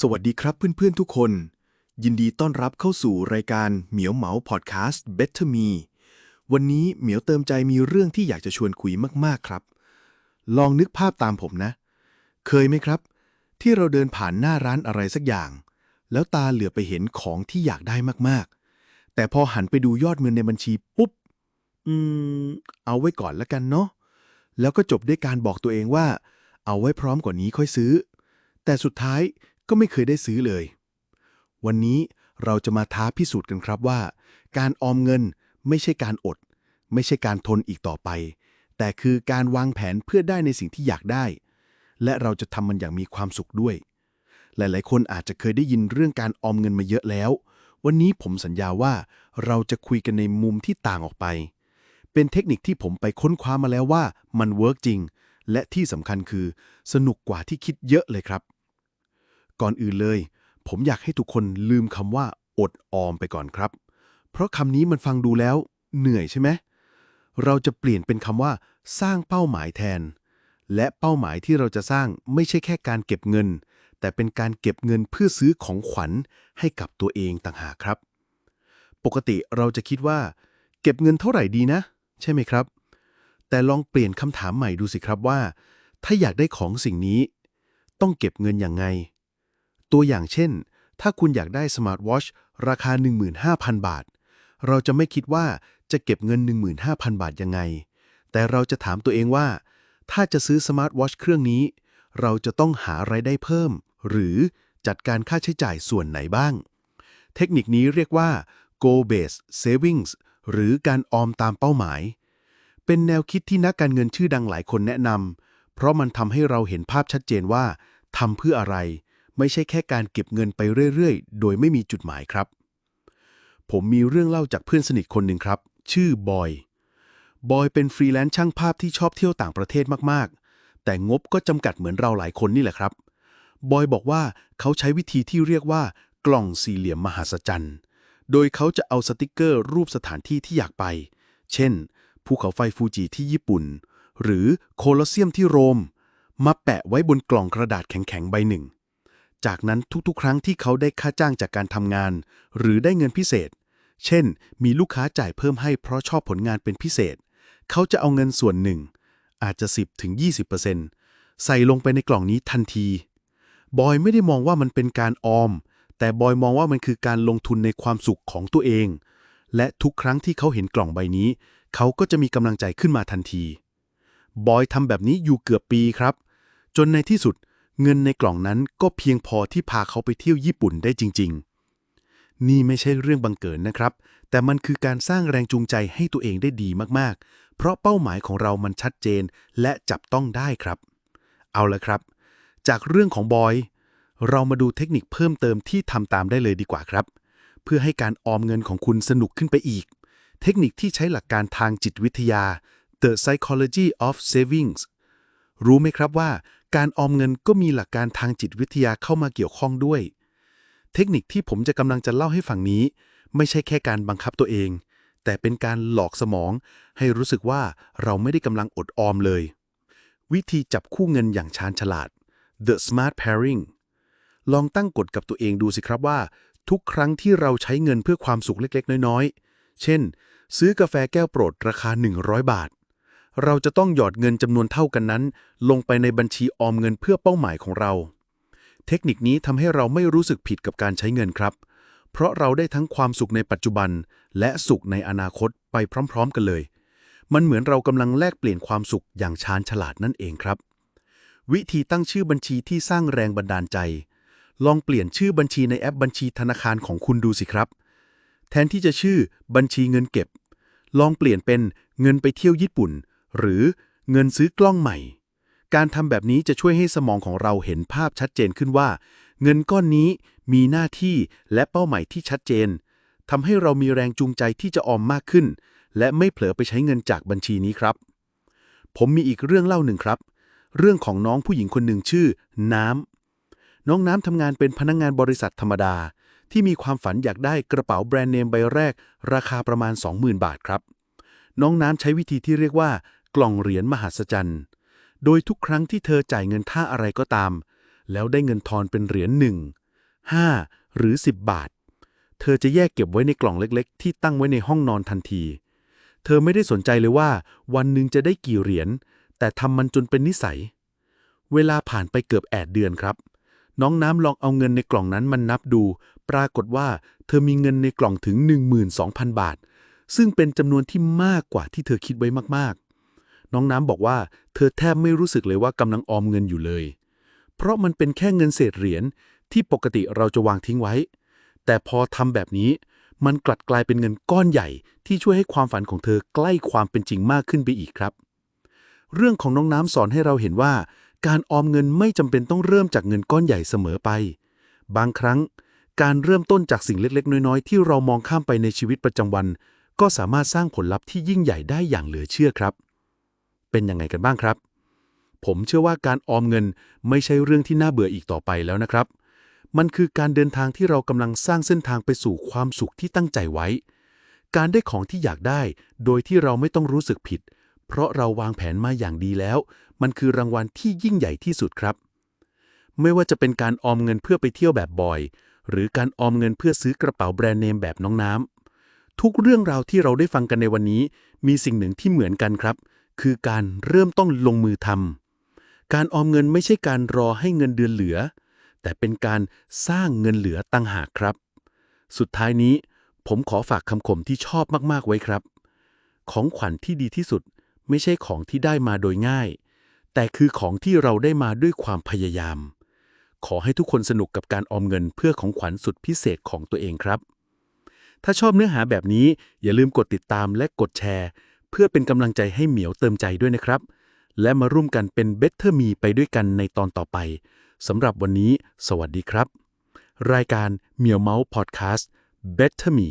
สวัสดีครับเพื่อนๆทุกคนยินดีต้อนรับเข้าสู่รายการเหมียวเหมาพอดแคสต์ Better Me วันนี้เหมียวเติมใจมีเรื่องที่อยากจะชวนคุยมากๆครับลองนึกภาพตามผมนะเคยไหมครับที่เราเดินผ่านหน้าร้านอะไรสักอย่างแล้วตาเหลือบไปเห็นของที่อยากได้มากๆแต่พอหันไปดูยอดเงินในบัญชีปุ๊บอืมเอาไว้ก่อนละกันเนาะแล้วก็จบด้วยการบอกตัวเองว่าเอาไว้พร้อมกว่านี้ค่อยซื้อแต่สุดท้ายก็ไม่เคยได้ซื้อเลย วันนี้เราจะมาท้าพิสูจน์กันครับว่าการออมเงินไม่ใช่การอดไม่ใช่การทนอีกต่อไป แต่คือการวางแผนเพื่อได้ในสิ่งที่อยากได้ และเราจะทำมันอย่างมีความสุขด้วย หลายๆคนอาจจะเคยได้ยินเรื่องการออมเงินมาเยอะแล้ว วันนี้ผมสัญญาว่าเราจะคุยกันในมุมที่ต่างออกไป เป็นเทคนิคที่ผมไปค้นคว้ามาแล้วว่ามันเวิร์กจริง และที่สำคัญคือสนุกกว่าที่คิดเยอะเลยครับ ก่อนอื่นเลยผมอยากให้ทุกคนลืมคำว่าอดออมไปก่อนครับเพราะคำนี้มันฟังดูแล้วเหนื่อยใช่ไหมเราจะเปลี่ยนเป็นคำว่าสร้างเป้าหมายแทนและเป้าหมายที่เราจะสร้างไม่ใช่แค่การเก็บเงินแต่เป็นการเก็บเงินเพื่อซื้อของขวัญให้กับตัวเองต่างหากครับปกติเราจะคิดว่าเก็บเงินเท่าไหร่ดีนะใช่ไหมครับแต่ลองเปลี่ยนคำถามใหม่ดูสิครับว่าถ้าอยากได้ของสิ่งนี้ต้องเก็บเงินอย่างไง ตัวอย่างเช่น ถ้าคุณอยากได้สมาร์ทวอชราคา 15,000 บาท เราจะไม่คิดว่าจะเก็บเงิน 15,000 บาทยังไง แต่เราจะถามตัวเองว่า ถ้าจะซื้อสมาร์ทวอชเครื่องนี้ เราจะต้องหารายได้เพิ่ม หรือจัดการค่าใช้จ่ายส่วนไหนบ้าง เทคนิคนี้เรียกว่า goal based savings หรือการออมตามเป้าหมาย เป็นแนวคิดที่นักการเงินชื่อดังหลายคนแนะนำ เพราะมันทำให้เราเห็นภาพชัดเจนว่าทำเพื่ออะไร ไม่ใช่แค่การเก็บเงินไปเรื่อยๆ โดยไม่มีจุดหมายครับ ผมมีเรื่องเล่าจากเพื่อนสนิทคนหนึ่งครับ ชื่อบอย บอยเป็นฟรีแลนซ์ช่างภาพที่ชอบเที่ยวต่างประเทศมากๆ แต่งบก็จำกัดเหมือนเราหลายคนนี่แหละครับ บอยบอกว่าเขาใช้วิธีที่เรียกว่ากล่องสี่เหลี่ยมมหัศจรรย์ โดยเขาจะเอาสติกเกอร์รูปสถานที่ที่อยากไป เช่น ภูเขาไฟฟูจิที่ญี่ปุ่น หรือโคลอสเซียมที่โรม มาแปะไว้บนกล่องกระดาษแข็งๆใบหนึ่ง จากนั้นทุกๆ ครั้งที่เขาได้ค่าจ้างจากการทำงาน หรือได้เงินพิเศษ เช่น มีลูกค้าจ่ายเพิ่มให้เพราะชอบผลงานเป็นพิเศษ เขาจะเอาเงินส่วนหนึ่งอาจจะ 10-20%ใส่ลงไปในกล่องนี้ทันที บอยไม่ได้มองว่ามันเป็นการออม แต่บอยมองว่ามันคือการลงทุนในความสุขของตัวเอง และทุกครั้งที่เขาเห็นกล่องใบนี้ เขาก็จะมีกำลังใจขึ้นมาทันที บอยทำแบบนี้อยู่เกือบปีครับ จนในที่สุดเงินในกล่องนั้นก็เพียงพอที่พาเขาไปเที่ยวญี่ปุ่นได้จริงๆ นี่ไม่ใช่เรื่องบังเกิดนะครับ แต่มันคือการสร้างแรงจูงใจให้ตัวเองได้ดีมากๆ เพราะเป้าหมายของเรามันชัดเจนและจับต้องได้ครับ เอาละครับ จากเรื่องของบอย เรามาดูเทคนิคเพิ่มเติมที่ทำตามได้เลยดีกว่าครับ เพื่อให้การออมเงินของคุณสนุกขึ้นไปอีก เทคนิคที่ใช้หลักการทางจิตวิทยา The Psychology of Savings รู้ไหมครับว่าการออมเงินก็มีหลักการทางจิตวิทยาเข้ามาเกี่ยวข้องด้วย เทคนิคที่ผมจะกำลังจะเล่าให้ฟังนี้ไม่ใช่แค่การบังคับตัวเอง แต่เป็นการหลอกสมองให้รู้สึกว่าเราไม่ได้กำลังอดออมเลย วิธีจับคู่เงินอย่างชาญฉลาด The Smart Pairing ลองตั้งกฎกับตัวเองดูสิครับว่าทุกครั้งที่เราใช้เงินเพื่อความสุขเล็กๆน้อยๆ เช่น ซื้อกาแฟแก้วโปรดราคา 100 บาท เราจะต้องหยอดเงินจำนวนเท่ากันนั้นลงไปในบัญชีออมเงินเพื่อเป้าหมายของเรา เทคนิคนี้ทำให้เราไม่รู้สึกผิดกับการใช้เงินครับ เพราะเราได้ทั้งความสุขในปัจจุบันและสุขในอนาคตไปพร้อมๆกันเลย มันเหมือนเรากำลังแลกเปลี่ยนความสุขอย่างชาญฉลาดนั่นเองครับ วิธีตั้งชื่อบัญชีที่สร้างแรงบันดาลใจ ลองเปลี่ยนชื่อบัญชีในแอปบัญชีธนาคารของคุณดูสิครับ แทนที่จะชื่อบัญชีเงินเก็บ ลองเปลี่ยนเป็นเงินไปเที่ยวญี่ปุ่น หรือเงินซื้อกล้องใหม่ การทำแบบนี้จะช่วยให้สมองของเราเห็นภาพชัดเจนขึ้นว่า เงินก้อนนี้มีหน้าที่และเป้าหมายที่ชัดเจนทำให้เรามีแรงจูงใจที่จะออมมากขึ้น และไม่เผลอไปใช้เงินจากบัญชีนี้ครับ ผมมีอีกเรื่องเล่าหนึ่งครับ เรื่องของน้องผู้หญิงคนหนึ่งชื่อน้ำน้องน้ำทำงานเป็นพนักงานบริษัทธรรมดาที่มีความฝันอยากได้กระเป๋าแบรนด์เนมใบแรกราคาประมาณ 20,000 บาทครับน้องน้ำใช้วิธีที่เรียกว่ากล่องเหรียญมหัศจรรย์โดยทุกครั้งที่เธอจ่ายเงินค่าอะไรก็ตามแล้วได้เงินทอนเป็นเหรียญหนึ่ง 5หรือ10บาทเธอจะแยกเก็บไว้ในกล่องเล็กๆที่ตั้งไว้ในห้องนอนทันทีเธอไม่ได้สนใจเลยว่าวันหนึ่งจะได้กี่เหรียญแต่ทำมันจนเป็นนิสัยเวลาผ่านไปเกือบ8 เดือนครับน้องน้ำลองเอาเงินในกล่องนั้นมันนับดูปรากฏว่าเธอมีเงินในกล่องถึง 12,000 บาทซึ่งเป็นจำนวนที่มากกว่าที่เธอคิดไว้มากๆน้องน้ำบอกว่าเธอแทบไม่รู้สึกเลยว่ากำลังออมเงินอยู่เลยเพราะมันเป็นแค่เงินเศษเหรียญที่ปกติเราจะวางทิ้งไว้แต่พอทำแบบนี้มันกลับกลายเป็นเงินก้อนใหญ่ที่ช่วยให้ความฝันของเธอใกล้ความเป็นจริงมากขึ้นไปอีกครับเรื่องของน้องน้ำสอนให้เราเห็นว่าการออมเงินไม่จำเป็นต้องเริ่มจากเงินก้อนใหญ่เสมอไปบางครั้งการเริ่มต้นจากสิ่งเล็กๆน้อยๆที่เรามองข้ามไปในชีวิตประจำวันก็สามารถสร้างผลลัพธ์ที่ยิ่งใหญ่ได้อย่างเหลือเชื่อครับเป็นยังไงกันบ้างครับผมเชื่อว่าการออมเงินไม่ใช่เรื่องที่น่าเบื่ออีกต่อไปแล้วนะครับมันคือการเดินทางที่เรากำลังสร้างเส้นทางไปสู่ความสุขที่ตั้งใจไว้การได้ของที่อยากได้โดยที่เราไม่ต้องรู้สึกผิดเพราะเราวางแผนมาอย่างดีแล้วมันคือรางวัลที่ยิ่งใหญ่ที่สุดครับไม่ว่าจะเป็นการออมเงินเพื่อไปเที่ยวแบบบอยหรือการออมเงินเพื่อซื้อกระเป๋าแบรนด์เนมแบบน้องน้ำทุกเรื่องราวที่เราได้ฟังกันในวันนี้มีสิ่งหนึ่งที่เหมือนกันครับคือการเริ่มต้องลงมือทำการออมเงินไม่ใช่การรอให้เงินเดือนเหลือแต่เป็นการสร้างเงินเหลือต่างหากครับสุดท้ายนี้ผมขอฝากคำคมที่ชอบมากๆไว้ครับของขวัญที่ดีที่สุดไม่ใช่ของที่ได้มาโดยง่ายแต่คือของที่เราได้มาด้วยความพยายามขอให้ทุกคนสนุกกับการออมเงินเพื่อของขวัญสุดพิเศษของตัวเองครับถ้าชอบเนื้อหาแบบนี้อย่าลืมกดติดตามและกดแชร์เพื่อเป็นกำลังใจให้เหมียวเติมใจด้วยนะครับและมาร่วมกันเป็น Better Me ไปด้วยกันในตอนต่อไปสำหรับวันนี้สวัสดีครับรายการเหมียวเมาส์พอดแคสต์ Better Me